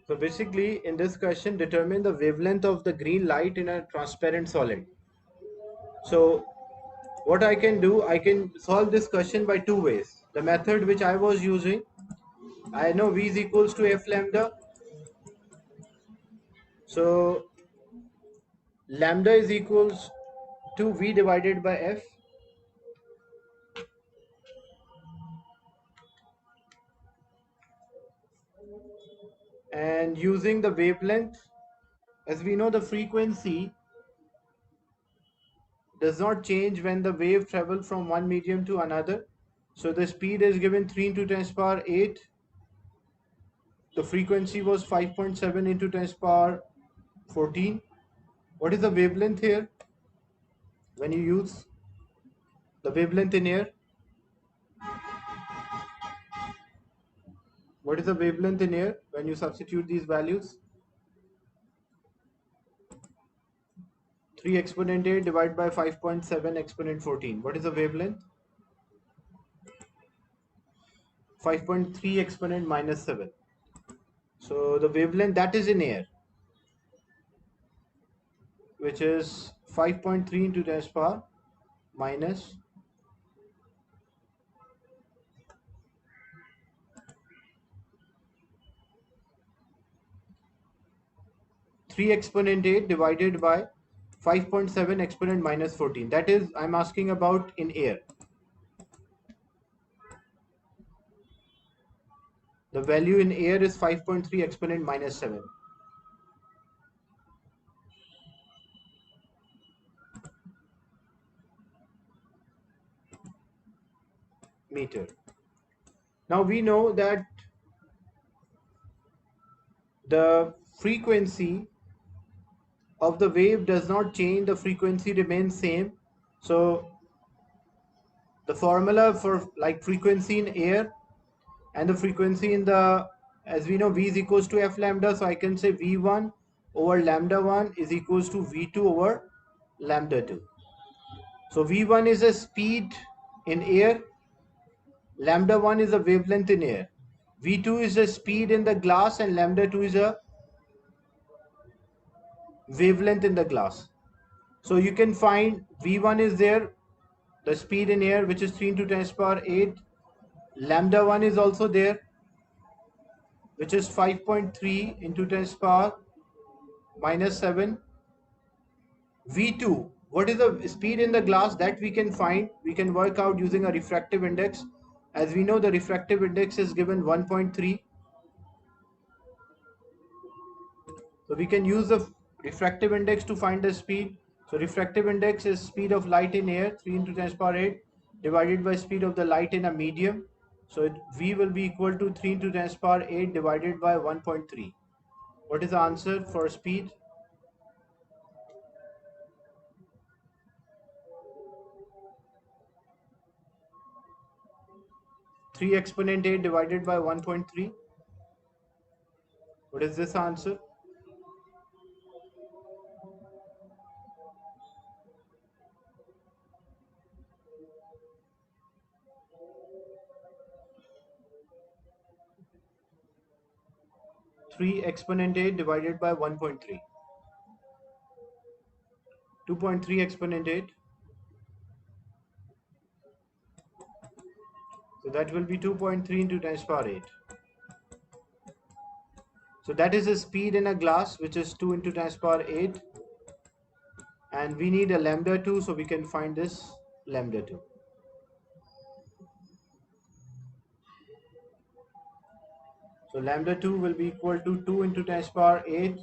So basically in this question, determine the wavelength of the green light in a transparent solid. So what I can do, I can solve this question by two ways. The method which I was using, I know V is equals to F lambda. So lambda is equals to V divided by F. And using the wavelength, as we know the frequency does not change when the wave travels from one medium to another. So the speed is given 3 into 10 to the power 8. The frequency was 5.7 into 10 to the power 14. What is the wavelength here? When you use the wavelength in air, what is the wavelength in air when you substitute these values? 3 exponent 8 divided by 5.7 exponent 14. What is the wavelength? 5.3 exponent minus 7. So the wavelength that is in air, which is 5.3 into 10 to the power minus 3 exponent 8 divided by 5.7 exponent minus 14. That is, I'm asking about in air. The value in air is 5.3 exponent minus 7 meter. Now we know that the frequency of the wave does not change, the frequency remains same. So the formula for like frequency in air and the frequency in the, as we know, V is equals to F lambda, so I can say V1 over lambda 1 is equals to V2 over lambda 2. So V1 is a speed in air, lambda 1 is a wavelength in air, V2 is a speed in the glass, and lambda 2 is a wavelength in the glass. So you can find V1 is there, the speed in air, which is 3 into 10 to the power 8. Lambda 1 is also there, which is 5.3 into 10 to the power minus 7. V2, what is the speed in the glass, that we can find, we can work out using a refractive index. As we know, the refractive index is given 1.3. So we can use the refractive index to find the speed. So refractive index is speed of light in air, 3 into 10 to the power 8 divided by speed of the light in a medium. So V will be equal to 3 into 10 to the power 8 divided by 1.3. What is the answer for speed? Three exponent 8 divided by 1.3. What is this answer? 3 exponent 8 divided by 1.3. 2.3 exponent 8. So that will be 2.3 into 10 to the power 8. So that is the speed in a glass, which is 2 into 10 to the power 8. And we need a lambda 2, so we can find this lambda 2. So lambda 2 will be equal to 2 into 10 to the power 8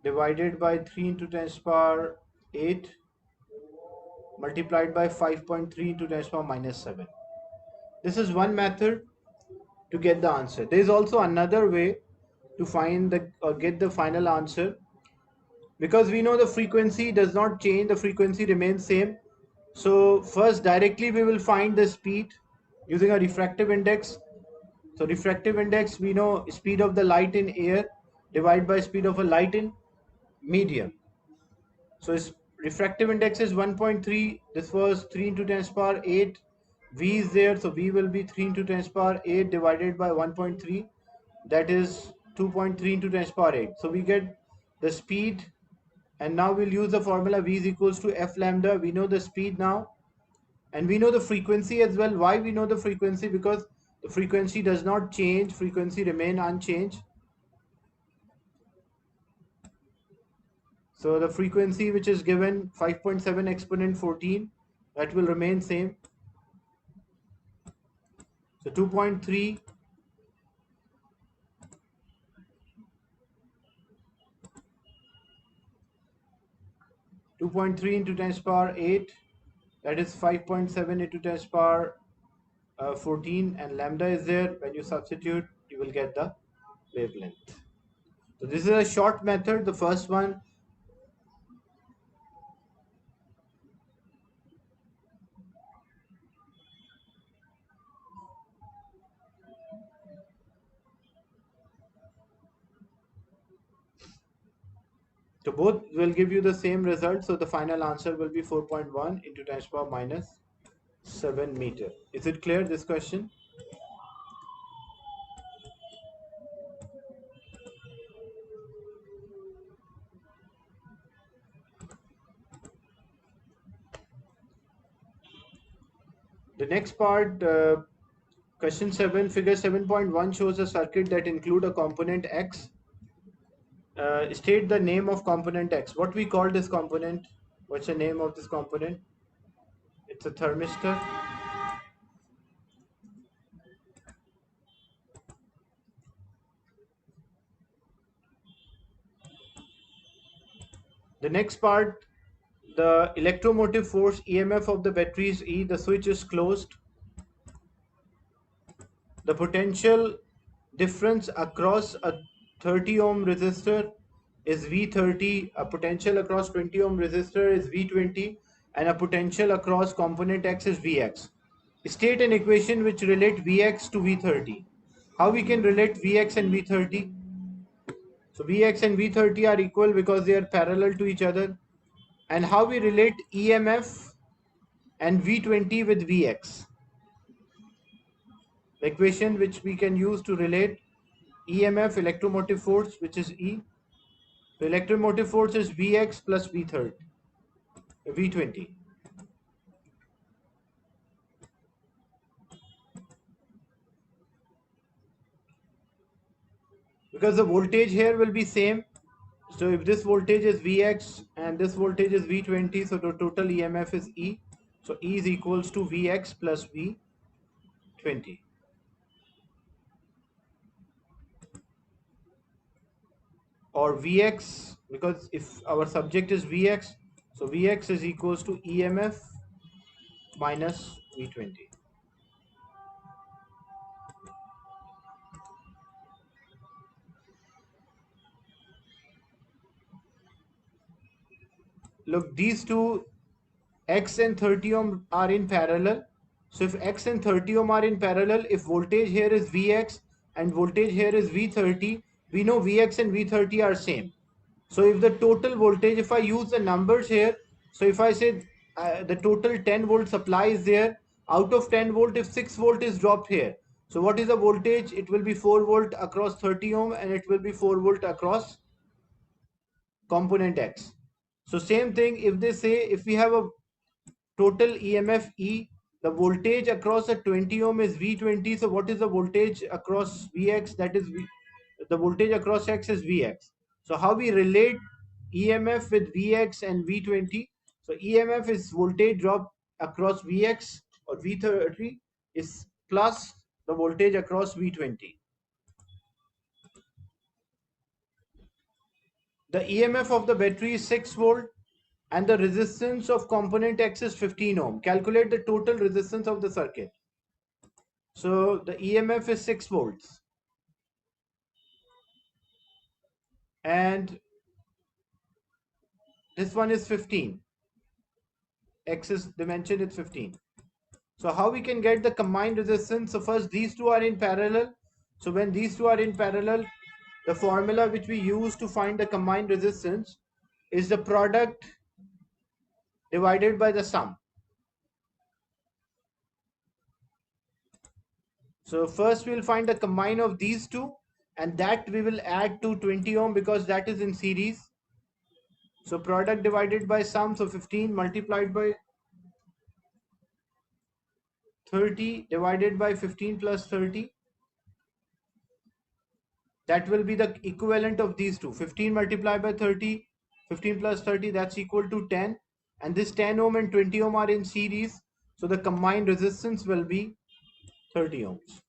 divided by 3 into 10 to the power 8 multiplied by 5.3 into 10 to the power minus 7. This is one method to get the answer. There is also another way to find the or get the final answer, because we know the frequency does not change, the frequency remains same. So first directly we will find the speed using a refractive index. So refractive index, we know speed of the light in air divided by speed of a light in medium. So refractive index is 1.3. This was 3 into 10 to the power 8 V is there, so V will be 3 into 10 to the power 8 divided by 1.3, that is 2.3 into 10 to the power 8. So we get the speed, and now we'll use the formula V is equals to F lambda. We know the speed now, and we know the frequency as well. Why we know the frequency? Because the frequency does not change, frequency remain unchanged. So the frequency which is given 5.7 exponent 14, that will remain same. So 2.3 into 10 to the power 8, that is 5.7 into 10 to the power 14, and lambda is there. When you substitute, you will get the wavelength. So this is a short method, the first one. So both will give you the same result. So the final answer will be 4.1 into 10 to the power minus 7 meter. Is it clear, this question? The next part, question 7, figure 7.1 shows a circuit that include a component X. State the name of component X. What we call this component? What's the name of this component? It's a thermistor. The next part, the electromotive force EMF of the battery is E. The switch is closed. The potential difference across a 30 ohm resistor is V30. A potential across 20 ohm resistor is V20, and a potential across component X is Vx. State an equation which relate Vx to V30. How we can relate Vx and V30? So Vx and V30 are equal because they are parallel to each other. And how we relate EMF and V20 with Vx? The equation which we can use to relate EMF, electromotive force, which is E. The electromotive force is Vx plus V30, V20. Because the voltage here will be same. So if this voltage is Vx and this voltage is V20, so the total EMF is E. So E is equals to Vx plus V20. Or Vx, because if our subject is Vx, so Vx is equals to EMF minus V20. Look, these two, X and 30 ohm, are in parallel. So if X and 30 ohm are in parallel, if voltage here is Vx and voltage here is V30, we know Vx and V30 are same. So if the total voltage, if I use the numbers here, so if I say the total 10 volt supply is there, out of 10 volt, if 6 volt is dropped here, so what is the voltage? It will be 4 volt across 30 ohm, and it will be 4 volt across component X. So same thing, if they say, if we have a total EMF E, the voltage across a 20 ohm is V20. So what is the voltage across Vx? That is the voltage across X is Vx. So how we relate EMF with Vx and V20? So EMF is voltage drop across Vx, or V30 is plus the voltage across V20. The EMF of the battery is 6 volt, and the resistance of component X is 15 ohm. Calculate the total resistance of the circuit. So the EMF is 6 volts, and this one is 15. X's dimension is 15. So how we can get the combined resistance? So first, these two are in parallel. So when these two are in parallel, the formula which we use to find the combined resistance is the product divided by the sum. So first we'll find the combine of these two, and that we will add to 20 ohm because that is in series. So product divided by sum, so 15 multiplied by 30 divided by 15 plus 30. That will be the equivalent of these two. 15 multiplied by 30, 15 plus 30, that's equal to 10. And this 10 ohm and 20 ohm are in series. So the combined resistance will be 30 ohms.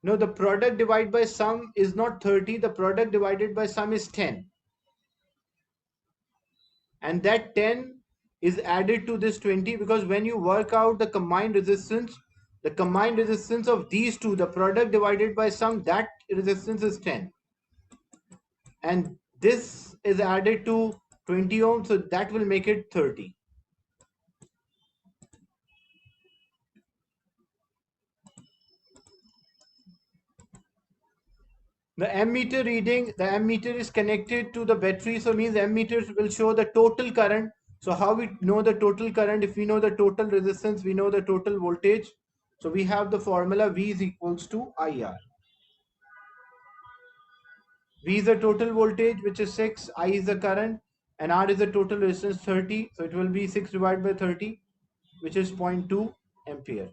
No, the product divided by sum is not 30. The product divided by sum is 10. And that 10 is added to this 20 because when you work out the combined resistance of these two, the product divided by sum, that resistance is 10. And this is added to 20 ohms, so that will make it 30. The ammeter reading, the ammeter is connected to the battery, so means ammeter will show the total current. So how we know the total current? If we know the total resistance, we know the total voltage. So we have the formula V is equals to IR. V is the total voltage, which is 6, I is the current, and R is the total resistance 30. So it will be 6 divided by 30, which is 0.2 ampere.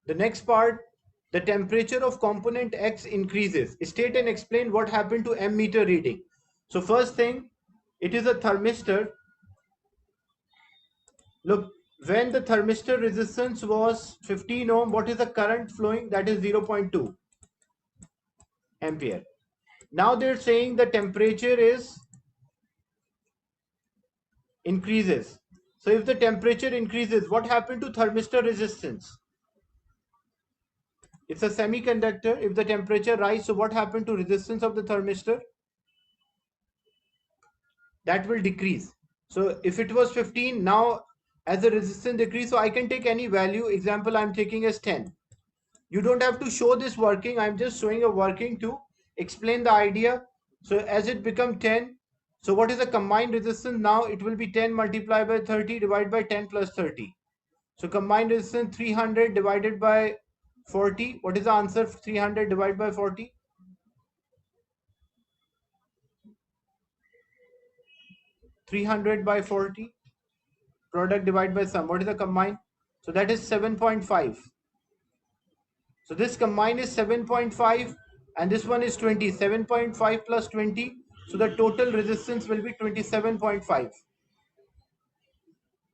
The next part, the temperature of component X increases. State and explain what happened to ammeter reading. So first thing, it is a thermistor. Look, when the thermistor resistance was 15 ohm, what is the current flowing? That is 0.2 ampere. Now they're saying the temperature is increases. So if the temperature increases, what happened to thermistor resistance? It's a semiconductor. If the temperature rises, so what happened to resistance of the thermistor? That will decrease. So if it was 15, now as the resistance decrease, so I can take any value. Example, I'm taking as 10. You don't have to show this working. I'm just showing a working to explain the idea. So as it become 10, so what is the combined resistance? Now it will be 10 multiplied by 30 divided by 10 plus 30. So combined resistance 300 divided by 40. What is the answer? 300 divided by 40. 300 by 40. Product divided by sum. What is the combined? So that is 7.5. So this combined is 7.5 and this one is 20. 7.5 plus 20. So the total resistance will be 27.5.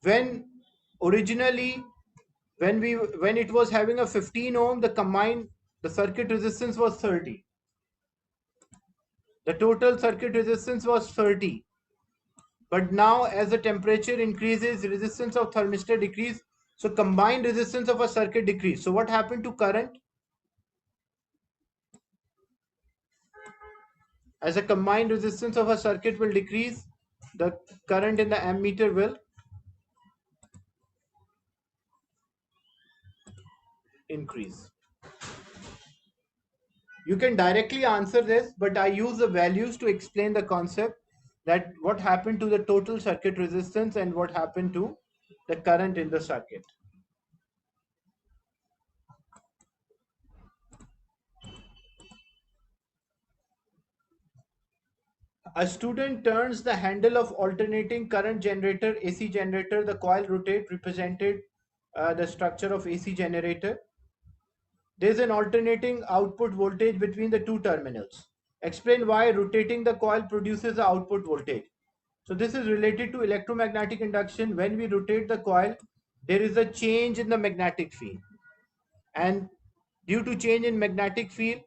When originally when it was having a 15 ohm, the combined the circuit resistance was 30. The total circuit resistance was 30. But now as the temperature increases, resistance of thermistor decrease. So combined resistance of a circuit decrease. So what happened to current? As a combined resistance of a circuit will decrease, the current in the ammeter will increase. You can directly answer this, but I use the values to explain the concept that what happened to the total circuit resistance and what happened to the current in the circuit. A student turns the handle of alternating current generator, AC generator, the coil rotate represented the structure of AC generator. There is an alternating output voltage between the two terminals. Explain why rotating the coil produces the output voltage. So this is related to electromagnetic induction. When we rotate the coil, there is a change in the magnetic field. And due to change in magnetic field,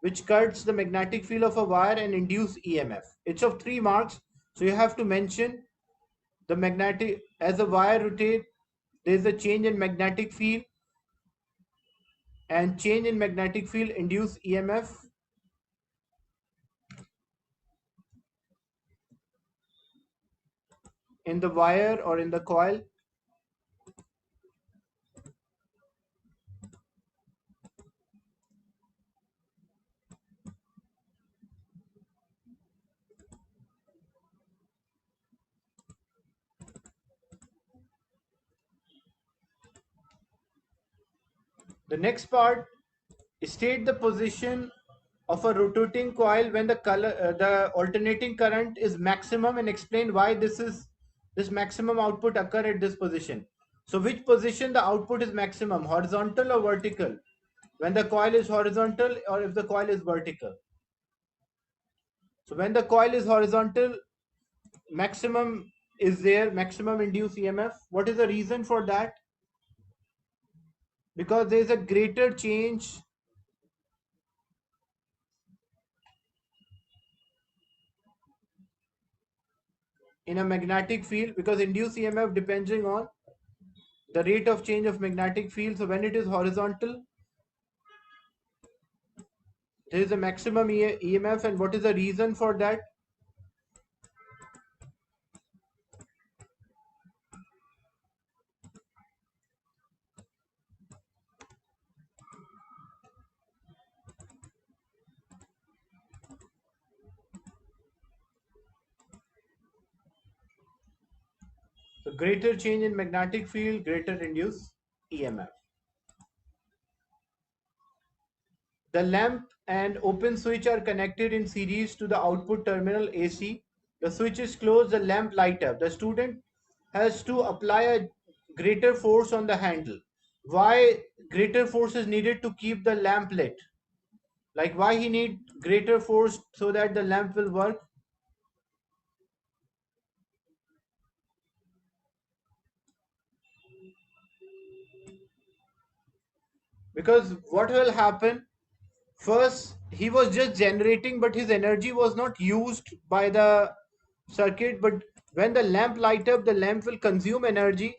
which cuts the magnetic field of a wire and induce EMF. It's of 3 marks. So you have to mention the magnetic, as the wire rotates, there is a change in magnetic field, and change in magnetic field induce EMF. In the wire or in the coil. The next part, state the position of a rotating coil when the alternating current is maximum, and explain why this maximum output occur at this position. So which position the output is maximum, horizontal or vertical? When the coil is horizontal or if the coil is vertical? So when the coil is horizontal, maximum is there, maximum induced EMF. What is the reason for that? Because there is a greater change in a magnetic field, because induced EMF depending on the rate of change of magnetic field. So when it is horizontal, there is a maximum EMF, and what is the reason for that? So greater change in magnetic field, greater induced EMF. The lamp and open switch are connected in series to the output terminal AC. The switch is closed, the lamp light up. The student has to apply a greater force on the handle. Why greater force is needed to keep the lamp lit? Like why he need greater force so that the lamp will work? Because what will happen, first he was just generating but his energy was not used by the circuit, but when the lamp light up, the lamp will consume energy.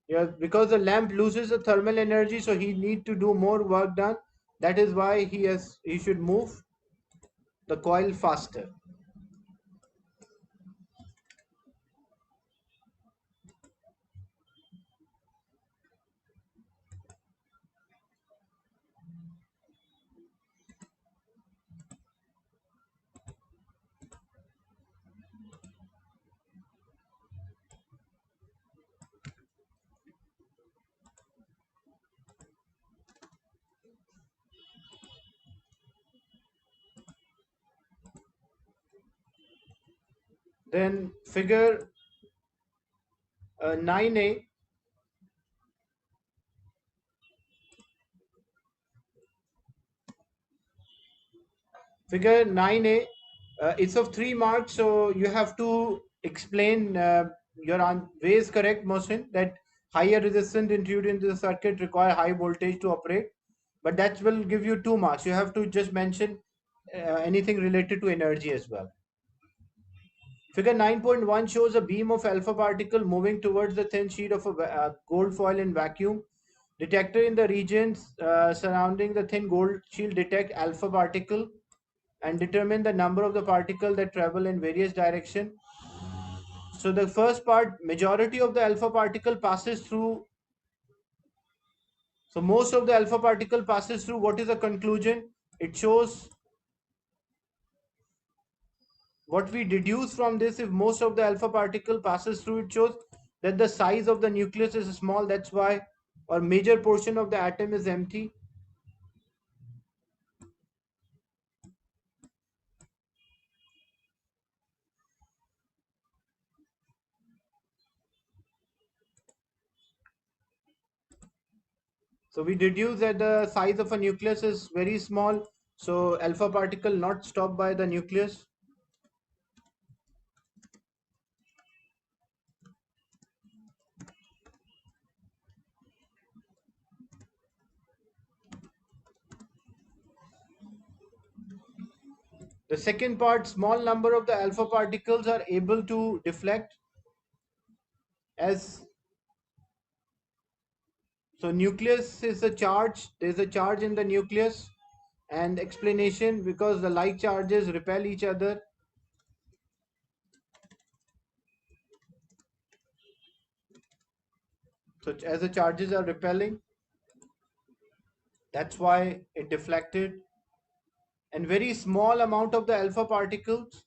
Yeah, because the lamp loses the thermal energy, so he need to do more work done. That is why he should move the coil faster. Then figure 9a. Figure 9a, it's of 3 marks, so you have to explain your way is correct, Mohsin, that higher resistance introduced into the circuit require high voltage to operate. But that will give you 2 marks. You have to just mention anything related to energy as well. Figure 9.1 shows a beam of alpha particle moving towards the thin sheet of a gold foil in vacuum. Detector in the regions surrounding the thin gold shield detect alpha particle and determine the number of the particle that travel in various direction. So the first part, majority of the alpha particle passes through. So most of the alpha particle passes through. What is the conclusion? It shows what we deduce from this. If most of the alpha particle passes through, it shows that the size of the nucleus is small. That's why, or major portion of the atom is empty. So we deduce that the size of a nucleus is very small. So alpha particle not stopped by the nucleus. The second part, small number of the alpha particles are able to deflect as. So nucleus is a charge. There is a charge in the nucleus, and explanation, because the like charges repel each other. So as the charges are repelling, that's why it deflected. And very small amount of the alpha particles,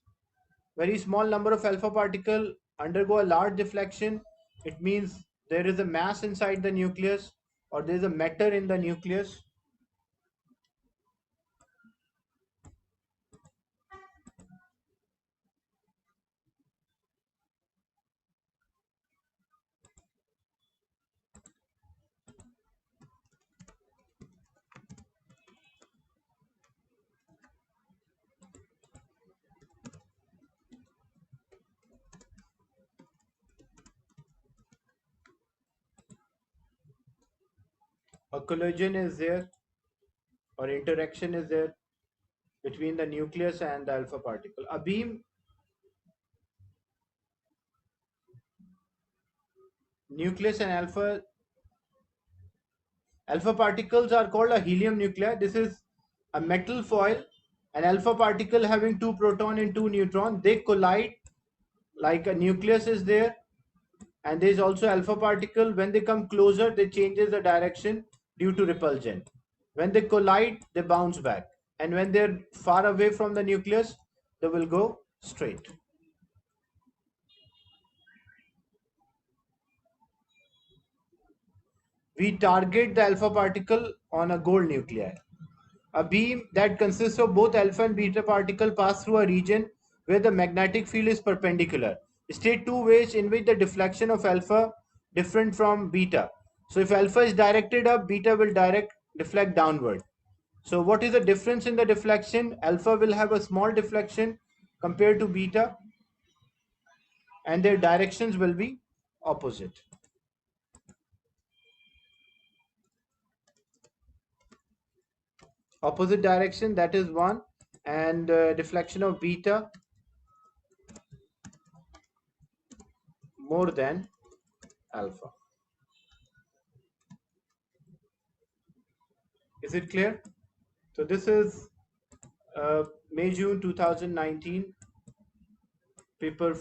very small number of alpha particle undergo a large deflection, it means there is a mass inside the nucleus or there is a matter in the nucleus. A collision is there or interaction is there between the nucleus and the alpha particle. A beam, nucleus and alpha particles are called a helium nuclei. This is a metal foil. An alpha particle having two proton and two neutron, they collide like a nucleus is there, and there is also alpha particle. When they come closer, they changes the direction due to repulsion. When they collide, they bounce back, and when they're far away from the nucleus, they will go straight. We target the alpha particle on a gold nuclei. A beam that consists of both alpha and beta particle pass through a region where the magnetic field is perpendicular. State two ways in which the deflection of alpha different from beta. So if alpha is directed up, beta will deflect downward. So what is the difference in the deflection? Alpha will have a small deflection compared to beta, and their directions will be opposite. Opposite direction, that is one, and deflection of beta more than alpha. Is it clear? So this is May June 2019 paper